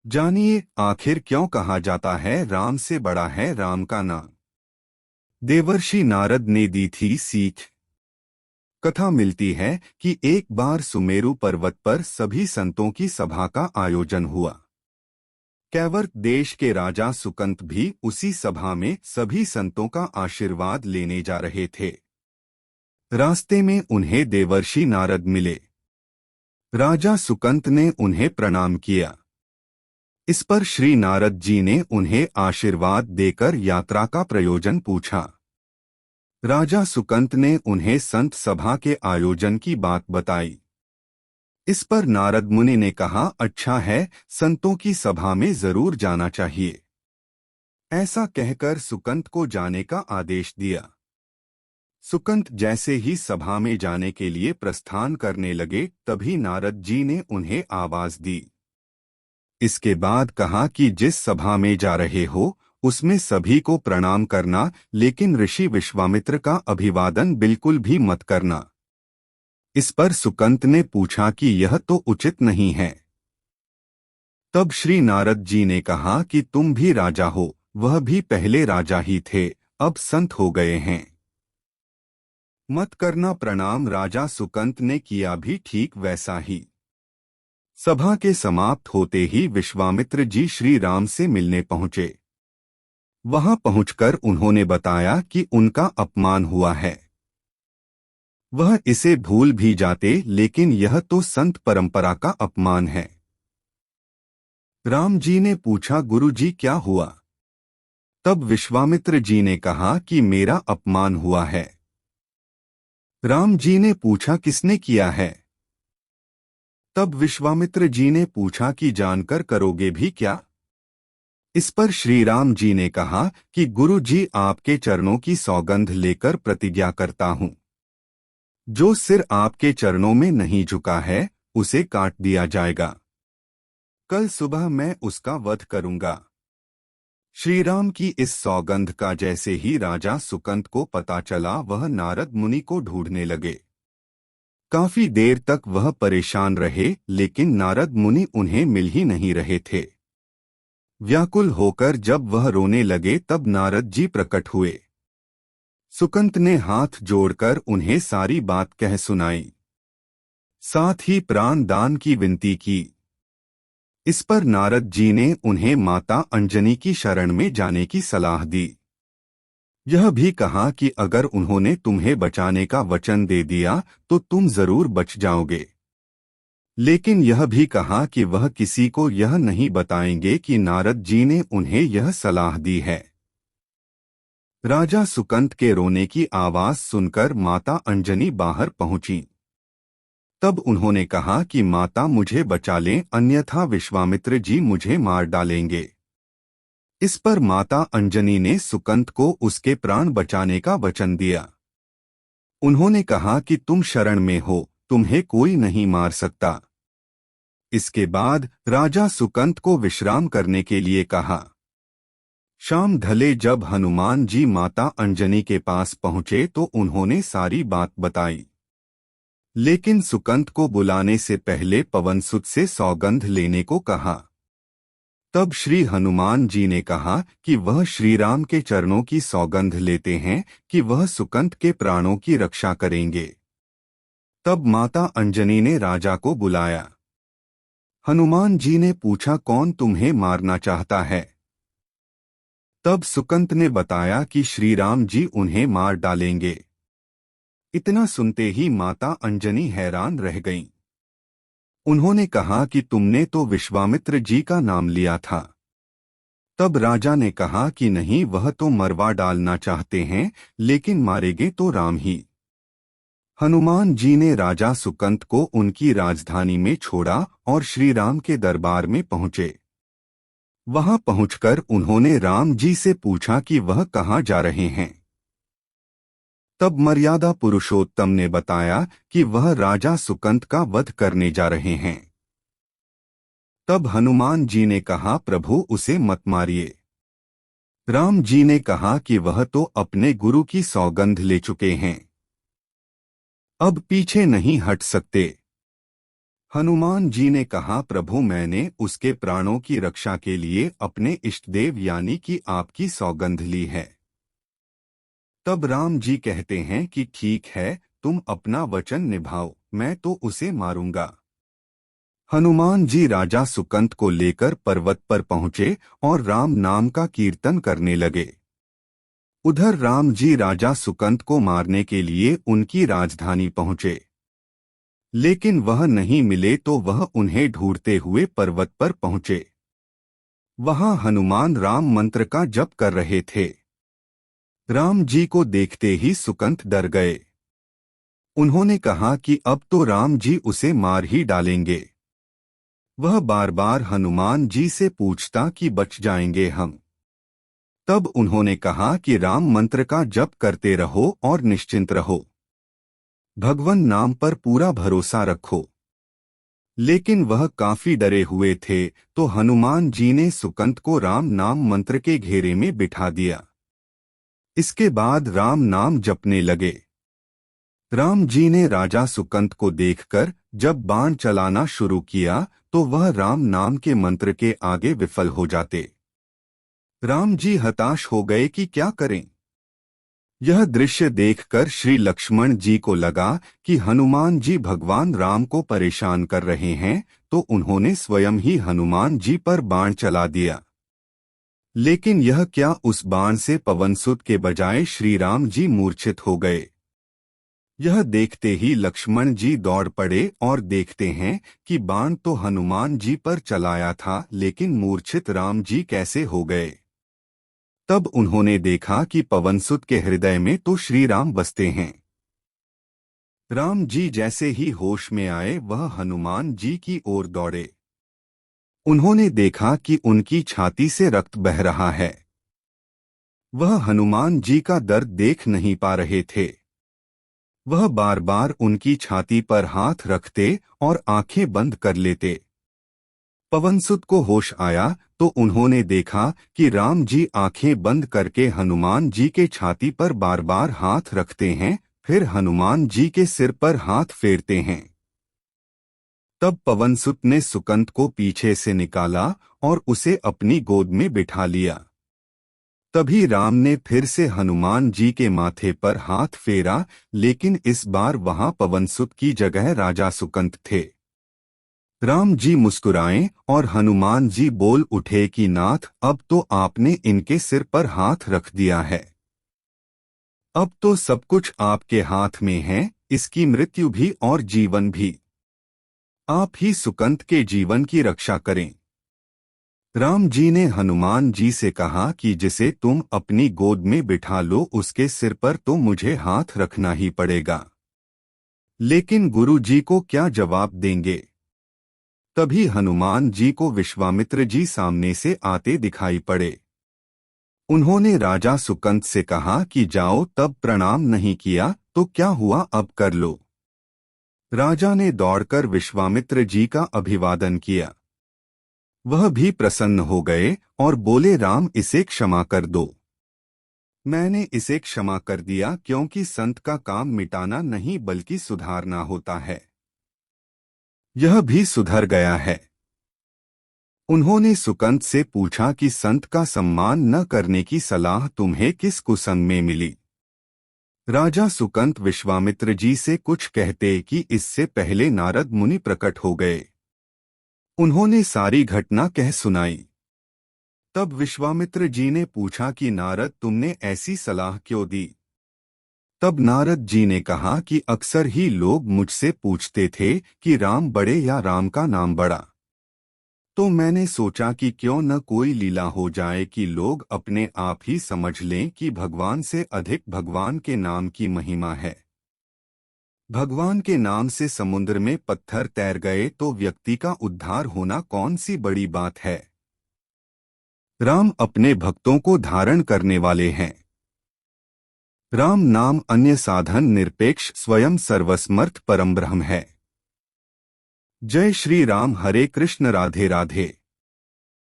जानिए आखिर क्यों कहा जाता है राम से बड़ा है राम का नाम। देवर्षि नारद ने दी थी सीख। कथा मिलती है कि एक बार सुमेरु पर्वत पर सभी संतों की सभा का आयोजन हुआ। कैवर्त देश के राजा सुकंत भी उसी सभा में सभी संतों का आशीर्वाद लेने जा रहे थे। रास्ते में उन्हें देवर्षि नारद मिले। राजा सुकंत ने उन्हें प्रणाम किया। इस पर श्री नारद जी ने उन्हें आशीर्वाद देकर यात्रा का प्रयोजन पूछा। राजा सुकंत ने उन्हें संत सभा के आयोजन की बात बताई। इस पर नारद मुनि ने कहा, अच्छा है, संतों की सभा में जरूर जाना चाहिए। ऐसा कहकर सुकंत को जाने का आदेश दिया। सुकंत जैसे ही सभा में जाने के लिए प्रस्थान करने लगे, तभी नारद जी ने उन्हें आवाज दी। इसके बाद कहा कि जिस सभा में जा रहे हो उसमें सभी को प्रणाम करना, लेकिन ऋषि विश्वामित्र का अभिवादन बिल्कुल भी मत करना। इस पर सुकंत ने पूछा कि यह तो उचित नहीं है। तब श्री नारद जी ने कहा कि तुम भी राजा हो, वह भी पहले राजा ही थे, अब संत हो गए हैं, मत करना प्रणाम। राजा सुकंत ने किया भी ठीक वैसा ही। सभा के समाप्त होते ही विश्वामित्र जी श्री राम से मिलने पहुंचे। वहां पहुंचकर उन्होंने बताया कि उनका अपमान हुआ है। वह इसे भूल भी जाते, लेकिन यह तो संत परंपरा का अपमान है। राम जी ने पूछा, गुरु जी क्या हुआ? तब विश्वामित्र जी ने कहा कि मेरा अपमान हुआ है। राम जी ने पूछा, किसने किया है? तब विश्वामित्र जी ने पूछा कि जानकर करोगे भी क्या? इस पर श्री राम जी ने कहा कि गुरु जी आपके चरणों की सौगंध लेकर प्रतिज्ञा करता हूं, जो सिर आपके चरणों में नहीं झुका है उसे काट दिया जाएगा। कल सुबह मैं उसका वध करूंगा। श्री राम की इस सौगंध का जैसे ही राजा सुकंत को पता चला, वह नारद मुनि को ढूंढने लगे। काफी देर तक वह परेशान रहे, लेकिन नारद मुनि उन्हें मिल ही नहीं रहे थे। व्याकुल होकर जब वह रोने लगे, तब नारद जी प्रकट हुए। सुकंत ने हाथ जोड़कर उन्हें सारी बात कह सुनाई, साथ ही प्राण दान की विनती की। इस पर नारद जी ने उन्हें माता अंजनी की शरण में जाने की सलाह दी। यह भी कहा कि अगर उन्होंने तुम्हें बचाने का वचन दे दिया तो तुम जरूर बच जाओगे, लेकिन यह भी कहा कि वह किसी को यह नहीं बताएंगे कि नारद जी ने उन्हें यह सलाह दी है। राजा सुकंत के रोने की आवाज सुनकर माता अंजनी बाहर पहुंची। तब उन्होंने कहा कि माता मुझे बचा लें, अन्यथा विश्वामित्र जी मुझे मार डालेंगे। इस पर माता अंजनी ने सुकंत को उसके प्राण बचाने का वचन दिया। उन्होंने कहा कि तुम शरण में हो, तुम्हें कोई नहीं मार सकता। इसके बाद राजा सुकंत को विश्राम करने के लिए कहा। शाम ढले जब हनुमान जी माता अंजनी के पास पहुंचे तो उन्होंने सारी बात बताई, लेकिन सुकंत को बुलाने से पहले पवनसुत से सौगंध लेने को कहा। तब श्री हनुमान जी ने कहा कि वह श्री राम के चरणों की सौगंध लेते हैं कि वह सुकंत के प्राणों की रक्षा करेंगे। तब माता अंजनी ने राजा को बुलाया। हनुमान जी ने पूछा, कौन तुम्हें मारना चाहता है? तब सुकंत ने बताया कि श्री राम जी उन्हें मार डालेंगे। इतना सुनते ही माता अंजनी हैरान रह गईं। उन्होंने कहा कि तुमने तो विश्वामित्र जी का नाम लिया था। तब राजा ने कहा कि नहीं, वह तो मरवा डालना चाहते हैं, लेकिन मारेंगे तो राम ही। हनुमान जी ने राजा सुकंत को उनकी राजधानी में छोड़ा और श्री राम के दरबार में पहुंचे। वहां पहुंचकर उन्होंने राम जी से पूछा कि वह कहाँ जा रहे हैं। तब मर्यादा पुरुषोत्तम ने बताया कि वह राजा सुकंत का वध करने जा रहे हैं। तब हनुमान जी ने कहा, प्रभु उसे मत मारिए। राम जी ने कहा कि वह तो अपने गुरु की सौगंध ले चुके हैं, अब पीछे नहीं हट सकते। हनुमान जी ने कहा, प्रभु मैंने उसके प्राणों की रक्षा के लिए अपने इष्टदेव यानी कि आपकी सौगंध ली है। तब राम जी कहते हैं कि ठीक है, तुम अपना वचन निभाओ, मैं तो उसे मारूंगा। हनुमान जी राजा सुकंत को लेकर पर्वत पर पहुंचे और राम नाम का कीर्तन करने लगे। उधर राम जी राजा सुकंत को मारने के लिए उनकी राजधानी पहुंचे, लेकिन वह नहीं मिले तो वह उन्हें ढूंढते हुए पर्वत पर पहुंचे। वहां हनुमान राम मंत्र का जप कर रहे थे। राम जी को देखते ही सुकंत डर गए। उन्होंने कहा कि अब तो राम जी उसे मार ही डालेंगे। वह बार बार हनुमान जी से पूछता कि बच जाएंगे हम। तब उन्होंने कहा कि राम मंत्र का जप करते रहो और निश्चिंत रहो, भगवान नाम पर पूरा भरोसा रखो। लेकिन वह काफी डरे हुए थे, तो हनुमान जी ने सुकंत को राम नाम मंत्र के घेरे में बिठा दिया। इसके बाद राम नाम जपने लगे। राम जी ने राजा सुकंत को देखकर जब बाण चलाना शुरू किया तो वह राम नाम के मंत्र के आगे विफल हो जाते। राम जी हताश हो गए कि क्या करें। यह दृश्य देखकर श्री लक्ष्मण जी को लगा कि हनुमान जी भगवान राम को परेशान कर रहे हैं, तो उन्होंने स्वयं ही हनुमान जी पर बाण चला दिया। लेकिन यह क्या, उस बाण से पवनसुत के बजाय श्री राम जी मूर्छित हो गए। यह देखते ही लक्ष्मण जी दौड़ पड़े और देखते हैं कि बाण तो हनुमान जी पर चलाया था, लेकिन मूर्छित राम जी कैसे हो गए। तब उन्होंने देखा कि पवनसुत के हृदय में तो श्री राम बसते हैं। राम जी जैसे ही होश में आए वह हनुमान जी की ओर दौड़े। उन्होंने देखा कि उनकी छाती से रक्त बह रहा है। वह हनुमान जी का दर्द देख नहीं पा रहे थे। वह बार बार उनकी छाती पर हाथ रखते और आंखें बंद कर लेते। पवनसुत को होश आया तो उन्होंने देखा कि राम जी आंखें बंद करके हनुमान जी के छाती पर बार बार हाथ रखते हैं, फिर हनुमान जी के सिर पर हाथ फेरते हैं। तब पवनसुत ने सुकंत को पीछे से निकाला और उसे अपनी गोद में बिठा लिया। तभी राम ने फिर से हनुमान जी के माथे पर हाथ फेरा, लेकिन इस बार वहां पवनसुत की जगह राजा सुकंत थे। राम जी मुस्कुराए और हनुमान जी बोल उठे कि नाथ, अब तो आपने इनके सिर पर हाथ रख दिया है। अब तो सब कुछ आपके हाथ में है, इसकी मृत्यु भी और जीवन भी। आप ही सुकंत के जीवन की रक्षा करें। राम जी ने हनुमान जी से कहा कि जिसे तुम अपनी गोद में बिठा लो उसके सिर पर तो मुझे हाथ रखना ही पड़ेगा। लेकिन गुरु जी को क्या जवाब देंगे। तभी हनुमान जी को विश्वामित्र जी सामने से आते दिखाई पड़े। उन्होंने राजा सुकंत से कहा कि जाओ, तब प्रणाम नहीं किया तो क्या हुआ, अब कर लो। राजा ने दौड़कर विश्वामित्र जी का अभिवादन किया। वह भी प्रसन्न हो गए और बोले, राम इसे क्षमा कर दो। मैंने इसे क्षमा कर दिया क्योंकि संत का काम मिटाना नहीं बल्कि सुधारना होता है। यह भी सुधर गया है। उन्होंने सुकंत से पूछा कि संत का सम्मान न करने की सलाह तुम्हें किस कुसंग में मिली। राजा सुकंत विश्वामित्र जी से कुछ कहते कि इससे पहले नारद मुनि प्रकट हो गए। उन्होंने सारी घटना कह सुनाई। तब विश्वामित्र जी ने पूछा कि नारद, तुमने ऐसी सलाह क्यों दी। तब नारद जी ने कहा कि अक्सर ही लोग मुझसे पूछते थे कि राम बड़े या राम का नाम बड़ा, तो मैंने सोचा कि क्यों न कोई लीला हो जाए कि लोग अपने आप ही समझ लें कि भगवान से अधिक भगवान के नाम की महिमा है। भगवान के नाम से समुद्र में पत्थर तैर गए तो व्यक्ति का उद्धार होना कौन सी बड़ी बात है। राम अपने भक्तों को धारण करने वाले हैं। राम नाम अन्य साधन निरपेक्ष स्वयं सर्वसमर्थ परम ब्रह्म है। जय श्री राम। हरे कृष्ण। राधे राधे।